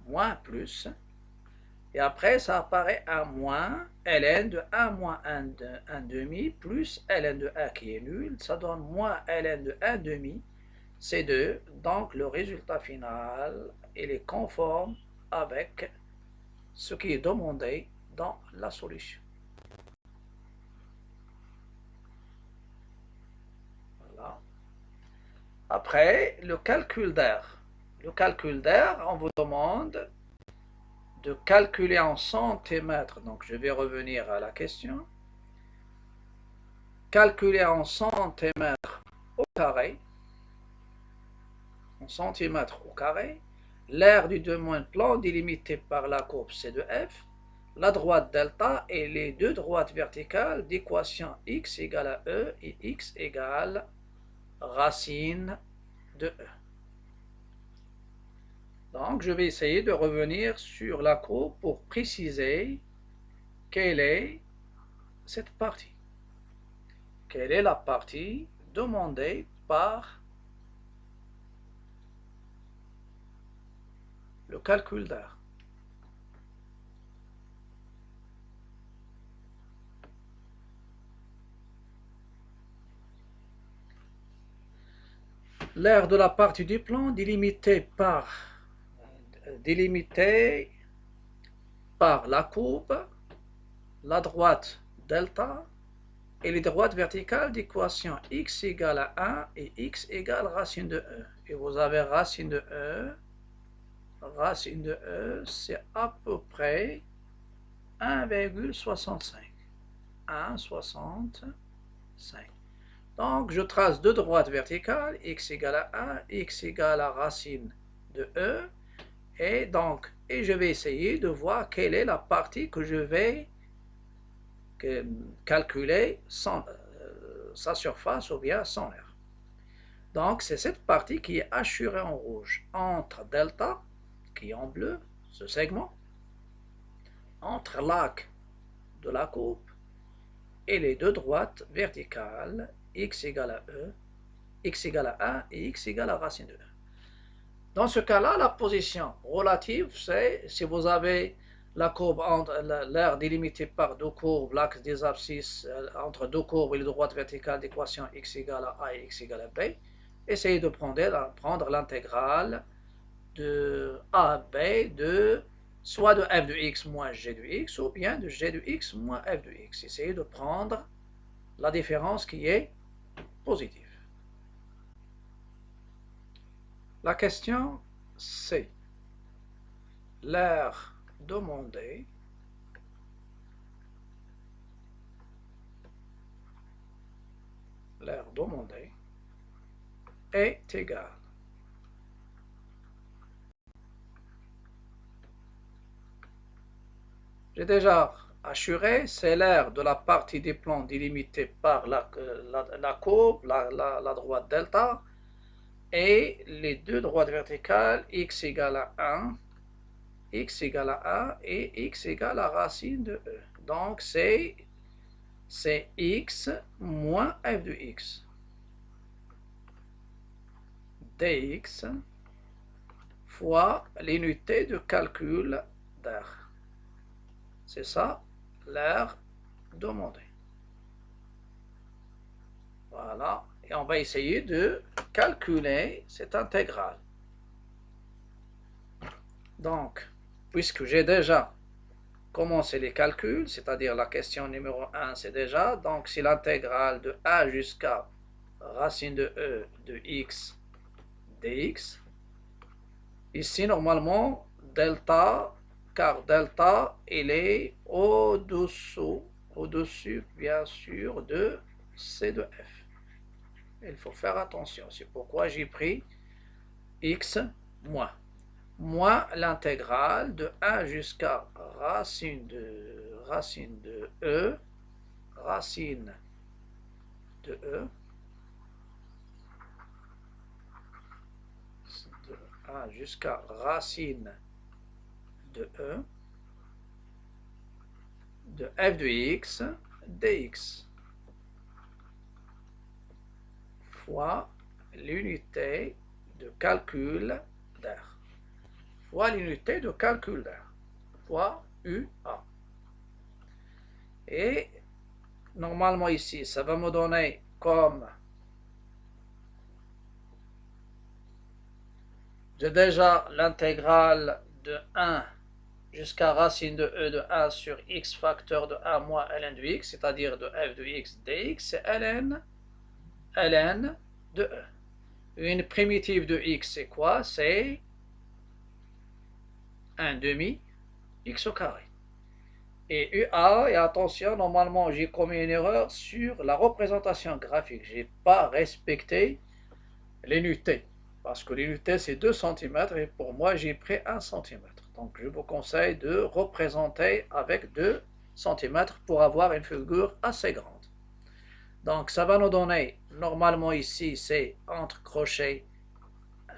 Moins plus. Et après ça apparaît un moins, ln de 1 moins 1 demi, plus ln de 1 qui est nul, ça donne moins ln de 1 demi, c'est 2, donc le résultat final, il est conforme avec ce qui est demandé dans la solution. Voilà. Après, le calcul d'air. Le calcul d'air, on vous demande de calculer en centimètres, donc je vais revenir à la question, calculer en centimètres au carré, en centimètres au carré, l'aire du demi-plan délimité par la courbe C de F, la droite delta et les deux droites verticales d'équation x égale à E et x égale racine de E. Donc, je vais essayer de revenir sur la courbe pour préciser quelle est cette partie. Quelle est la partie demandée par le calcul d'air? L'aire de la partie du plan délimitée par la courbe, la droite delta et les droites verticales d'équation x égale à 1 et x égale racine de E. Et vous avez racine de E, c'est à peu près 1,65. 1,65. Donc, je trace deux droites verticales, x égale à 1, x égale à racine de E, et je vais essayer de voir quelle est la partie que je vais calculer sans sa surface ou bien sans l'air. Donc, c'est cette partie qui est assurée en rouge entre delta, qui est en bleu, ce segment, entre l'arc de la courbe et les deux droites verticales, x égale à E, x égale à 1 et x égale à racine de E. Dans ce cas-là, la position relative, c'est si vous avez la courbe entre l'aire délimitée par deux courbes, l'axe des abscisses entre deux courbes et les droites verticales d'équation x égale à A et x égale à B, essayez de prendre l'intégrale de A à B soit de f de x moins g de x ou bien de g de x moins f de x. Essayez de prendre la différence qui est positive. La question, c'est l'aire demandée est égale j'ai déjà assuré, c'est l'aire de la partie des plans délimitée par la courbe, la droite delta, et les deux droites verticales, x égale à 1, x égale à 1 et x égale à racine de E. Donc, c'est x moins f de x dx fois l'unité de calcul d'air. C'est ça, l'air demandé. Voilà. Et on va essayer de calculer cette intégrale. Donc, puisque j'ai déjà commencé les calculs, c'est-à-dire la question numéro 1, c'est déjà, donc c'est l'intégrale de a jusqu'à racine de E de x dx. Ici, normalement, delta, car delta, il est au-dessus, bien sûr, de C de F. Il faut faire attention, c'est pourquoi j'ai pris x moins l'intégrale de 1 jusqu'à racine de E, racine de E, de 1 jusqu'à racine de E, de f de x dx, fois l'unité de calcul d'air, fois l'unité de calcul d'air, fois UA. Et normalement ici, ça va me donner comme j'ai déjà l'intégrale de 1 jusqu'à racine de E de 1 sur x facteur de 1 moins ln de x, c'est-à-dire de f de x dx, c'est ln de E. Une primitive de x, c'est quoi? C'est 1 demi x au carré. Et UA, et attention, normalement j'ai commis une erreur sur la représentation graphique. J'ai pas respecté l'unité. Parce que l'unité c'est 2 cm et pour moi j'ai pris 1 cm. Donc je vous conseille de représenter avec 2 cm pour avoir une figure assez grande. Donc ça va nous donner, normalement ici c'est entre crochets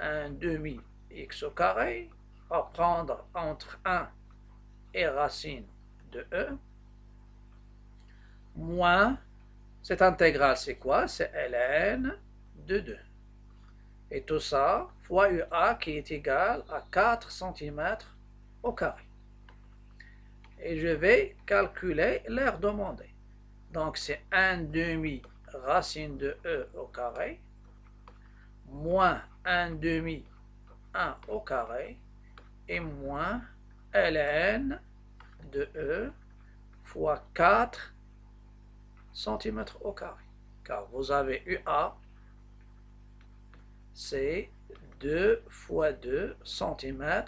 un demi x au carré, à prendre entre 1 et racine de e, moins, cette intégrale c'est quoi? C'est ln de 2. Et tout ça fois UA qui est égal à 4 cm au carré. Et je vais calculer l'air demandé. Donc c'est 1 demi racine de e au carré moins 1 demi 1 au carré et moins ln de e fois 4 cm au carré. Car vous avez UA, c'est 2 fois 2 cm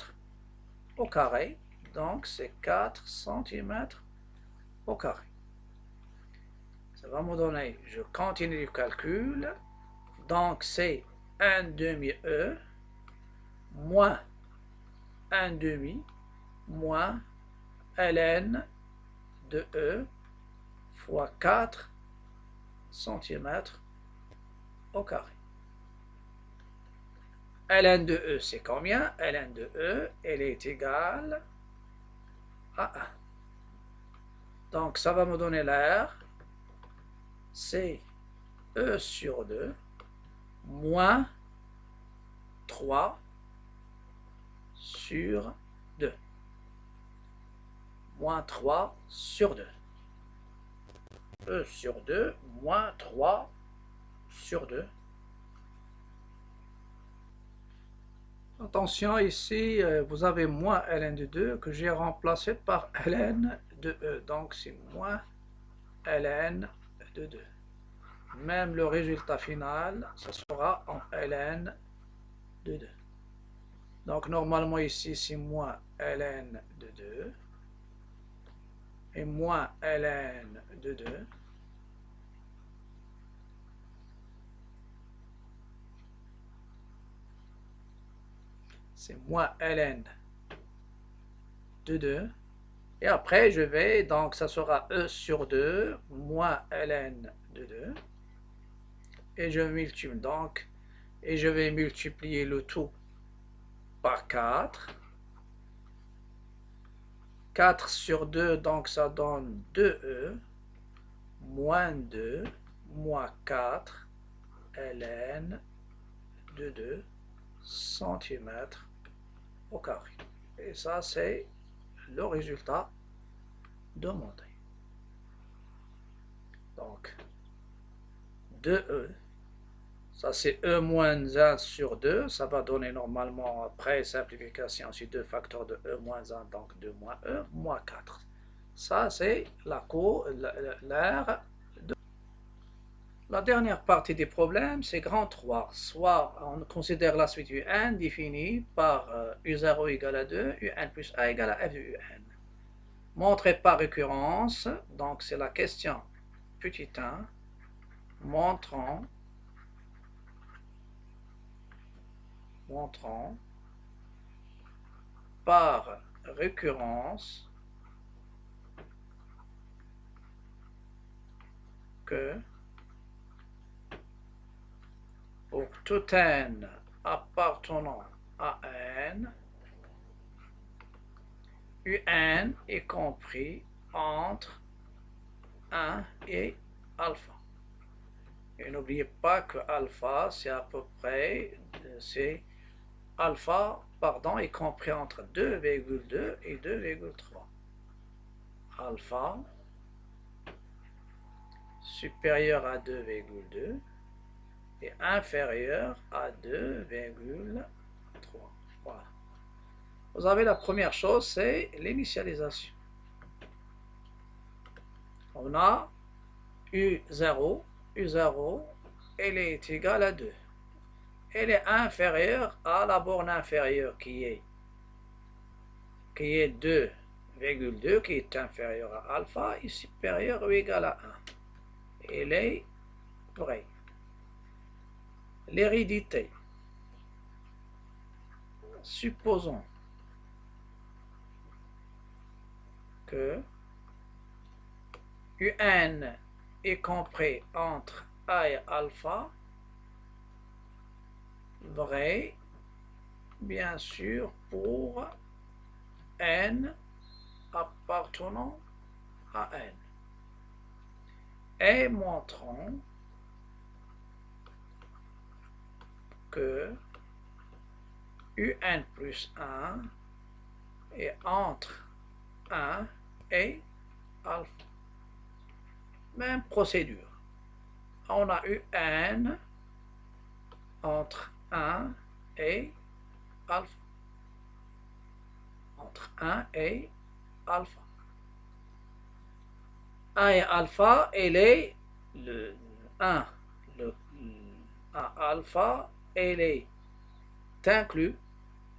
au carré, donc c'est 4 cm au carré. Ça va me donner, je continue le calcul, donc c'est 1 demi E moins 1 demi moins ln de E fois 4 cm au carré. ln de E c'est combien? Ln de E, elle est égale à 1. Donc ça va me donner l'air, c'est E sur 2 moins 3 sur 2. Moins 3 sur 2. E sur 2 moins 3 sur 2. Attention, ici, vous avez moins ln de 2 que j'ai remplacé par ln de E. Donc c'est moins ln de 2. Même le résultat final, ça sera en ln de 2. Donc normalement ici, c'est moins ln de 2 et moins ln de 2. C'est moins ln de 2. Et après, je vais, donc ça sera E sur 2 moins ln de 2. Et je multiplie donc, et je vais multiplier le tout par 4. 4 sur 2, donc ça donne 2E, moins 2, moins 4, ln de 2 cm au carré. Et ça, c'est le résultat demandé. Donc, 2E, ça c'est E moins 1 sur 2, ça va donner normalement, après simplification, c'est 2 facteurs de E moins 1, donc 2 moins E, moins 4. Ça c'est l'air. La dernière partie des problèmes, c'est grand 3. Soit on considère la suite UN définie par U0 égale à 2, UN plus A égale à F de UN. Montré par récurrence, donc c'est la question petit 1, montrant par récurrence que pour tout n appartenant à n, UN est compris entre 1 et alpha. Et n'oubliez pas que alpha, c'est à peu près, c'est alpha, pardon, est compris entre 2,2 et 2,3. Alpha supérieur à 2,2 et inférieur à 2,3. Voilà. Vous avez la première chose, c'est l'initialisation. On a U0, elle est égale à 2. Elle est inférieure à la borne inférieure qui est 2,2. virgule 2 qui est inférieur à alpha est supérieur ou égal à 1. Il est vrai. L'hérédité. Supposons que UN est compris entre A et alpha, vrai, bien sûr, pour N appartenant à N. Et montrons que UN plus 1 est entre 1 et alpha. Même procédure. On a UN entre 1 et alpha. Entre 1 et alpha. 1 et alpha, elle est le 1. Le 1 alpha, elle est inclus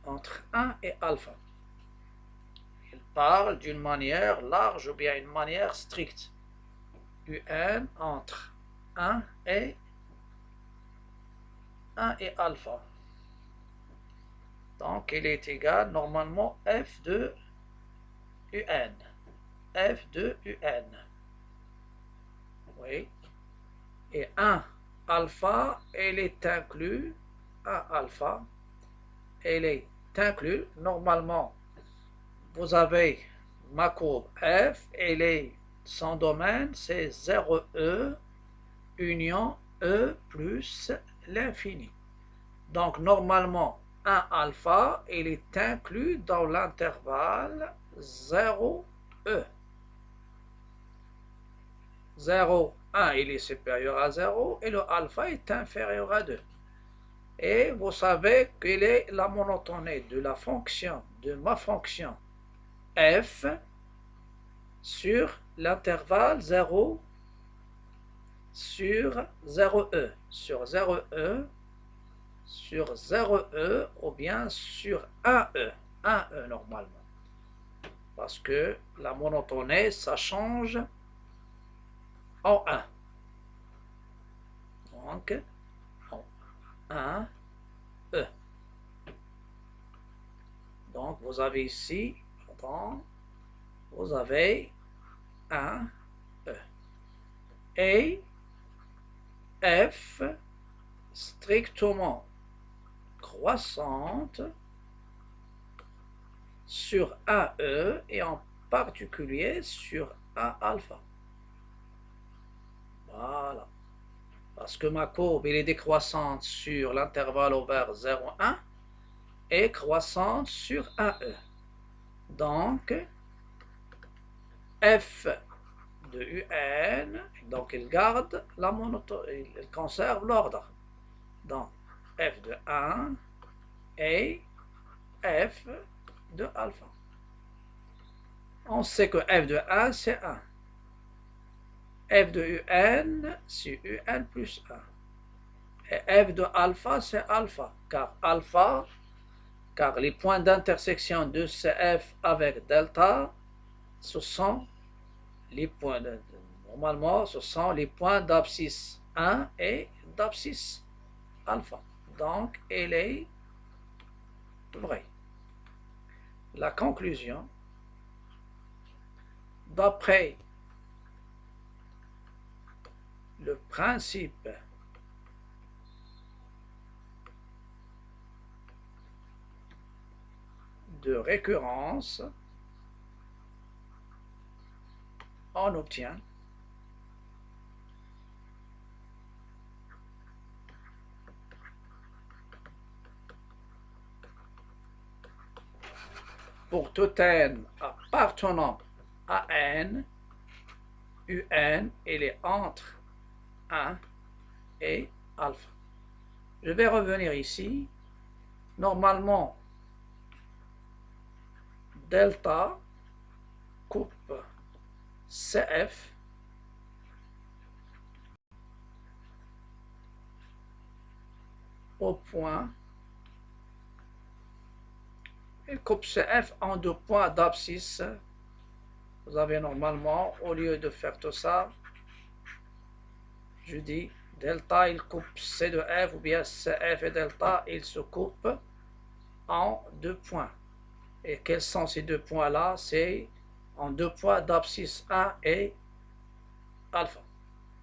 entre 1 et alpha. Il parle d'une manière large ou bien une manière stricte. UN entre 1 et alpha. Donc, il est égal normalement f de UN. F de UN. Oui. Et 1 alpha, elle est inclus. 1 alpha, elle est inclus. Normalement, vous avez ma courbe F, elle est, son domaine, c'est 0E union E plus l'infini. Donc, normalement, 1 alpha, il est inclus dans l'intervalle 0E. 0, 1, il est supérieur à 0 et le alpha est inférieur à 2. Et vous savez quelle est la monotonie de la fonction, de ma fonction f sur l'intervalle 0 sur 0e, sur 0e, sur 0e ou bien sur 1e, 1e normalement. Parce que la monotonie, ça change en 1. Donc, en 1, E. Donc, vous avez ici, vous avez 1, E. Et F strictement croissante sur 1E et en particulier sur 1 alpha. Voilà. Parce que ma courbe elle est décroissante sur l'intervalle ouvert 0, 1 et croissante sur 1E. Donc, F de UN, donc il garde la monotonie, il conserve l'ordre. Donc, F de 1 et F de alpha. On sait que F de 1, c'est 1. F de UN, c'est UN plus 1. Et F de alpha, c'est alpha. Car les points d'intersection de CF avec delta, ce sont les points, normalement, ce sont les points d'abscisse 1 et d'abscisse alpha. Donc, elle est vraie. La conclusion, d'après le principe de récurrence, on obtient pour tout n appartenant à n, UN, il est entre 1 et alpha. Je vais revenir ici. Normalement, delta coupe CF au point, il coupe CF en deux points d'abscisse vous avez normalement, au lieu de faire tout ça, je dis delta, il coupe C de F, ou bien CF et delta, ils se coupent en deux points. Et quels sont ces deux points-là? C'est en deux points d'abscisse 1 et alpha.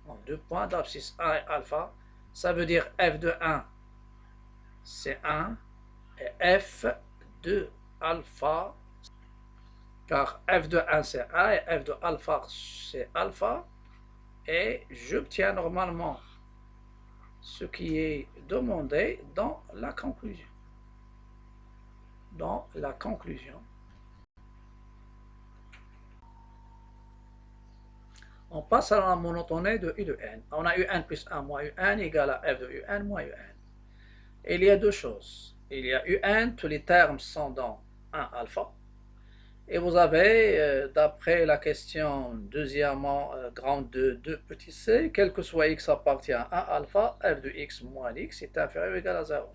En deux points d'abscisse 1 et alpha, ça veut dire F de 1, c'est 1, et F de alpha, car F de 1 c'est 1 et F de alpha c'est alpha, et j'obtiens normalement ce qui est demandé dans la conclusion. Dans la conclusion, on passe à la monotonie de U de n. On a UN plus 1 moins UN égale à F de UN moins UN. Et il y a deux choses. Il y a UN, tous les termes sont dans 1 alpha. Et vous avez, d'après la question deuxièmement, grand 2 petit c, quel que soit x appartient à 1 alpha, f de x moins x est inférieur ou égal à 0.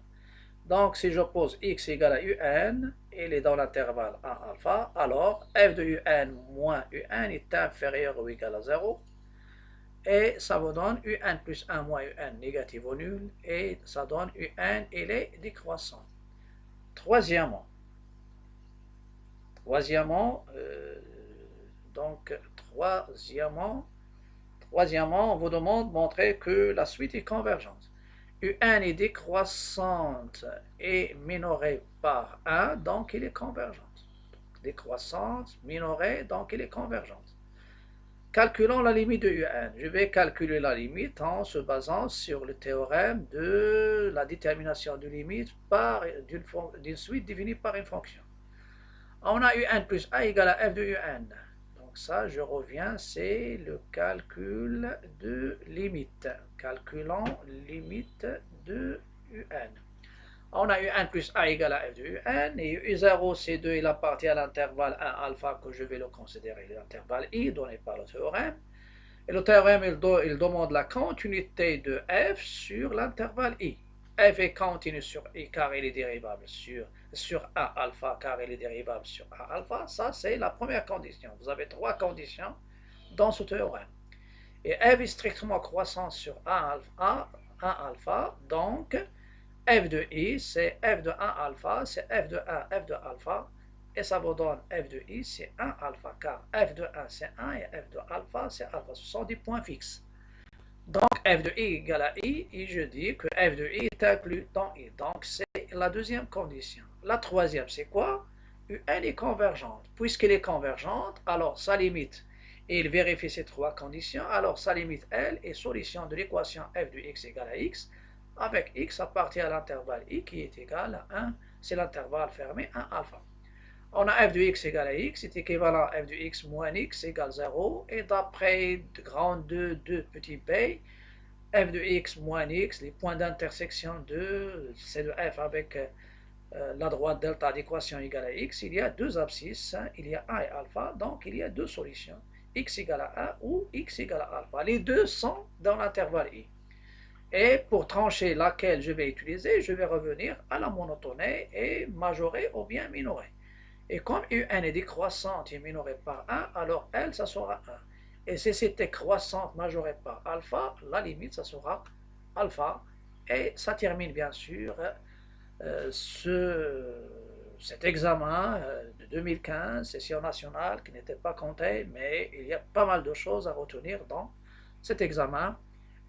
Donc si je pose x égale à un, il est dans l'intervalle 1 alpha, alors f de un moins un est inférieur ou égal à 0. Et ça vous donne un plus 1 moins un négatif ou nul, et ça donne un, il est décroissant. Troisièmement, on vous demande de montrer que la suite est convergente. UN est décroissante et minorée par 1, donc il est convergente. Décroissante, minorée, donc il est convergente. Calculons la limite de UN. Je vais calculer la limite en se basant sur le théorème de la détermination de limite d'une suite définie par une fonction. On a UN plus A égale à F de UN. Donc ça, je reviens, c'est le calcul de limite. Calculons limite de UN. On a UN plus A égale à F de UN, et U0, C2, il appartient à l'intervalle 1 alpha, que je vais le considérer l'intervalle I, donné par le théorème. Et le théorème, il demande la continuité de F sur l'intervalle I. F est continu sur I car il est dérivable sur A alpha car il est dérivable sur A alpha. Ça, c'est la première condition. Vous avez trois conditions dans ce théorème. Et F est strictement croissant sur A alpha, donc F de I, c'est F de 1 alpha, c'est F de 1, F de alpha, et ça vous donne F de I, c'est 1 alpha, car F de 1, c'est 1, et F de alpha, c'est alpha. Ce sont des points fixes. Donc, F de I égale à I, et je dis que F de I est inclus dans I. Donc, c'est la deuxième condition. La troisième, c'est quoi? UN est convergente. Puisqu'elle est convergente, alors sa limite, et il vérifie ces trois conditions, alors sa limite, elle, est solution de l'équation F de x égale à x, avec x appartient à l'intervalle I qui est égal à 1, c'est l'intervalle fermé 1 alpha. On a f de x égale à x, c'est équivalent à f de x moins x égale 0, et d'après grand 2 petit b, f de x moins x, les points d'intersection de C de f avec la droite delta d'équation égale à x, il y a deux abscisses, il y a 1 et alpha, donc il y a deux solutions, x égale à 1 ou x égale à alpha. Les deux sont dans l'intervalle I. Et pour trancher laquelle je vais utiliser, je vais revenir à la monotonie et majorer ou bien minorer. Et comme UN est décroissante et minorée par 1, alors L, ça sera 1. Et si c'était croissante majorée par alpha, la limite, ça sera alpha. Et ça termine bien sûr cet examen de 2015, session nationale, qui n'était pas compté, mais il y a pas mal de choses à retenir dans cet examen.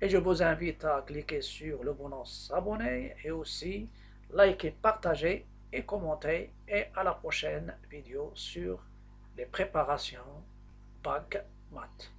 Et je vous invite à cliquer sur le bouton s'abonner et aussi liker, partager et commenter. Et à la prochaine vidéo sur les préparations Bac Maths.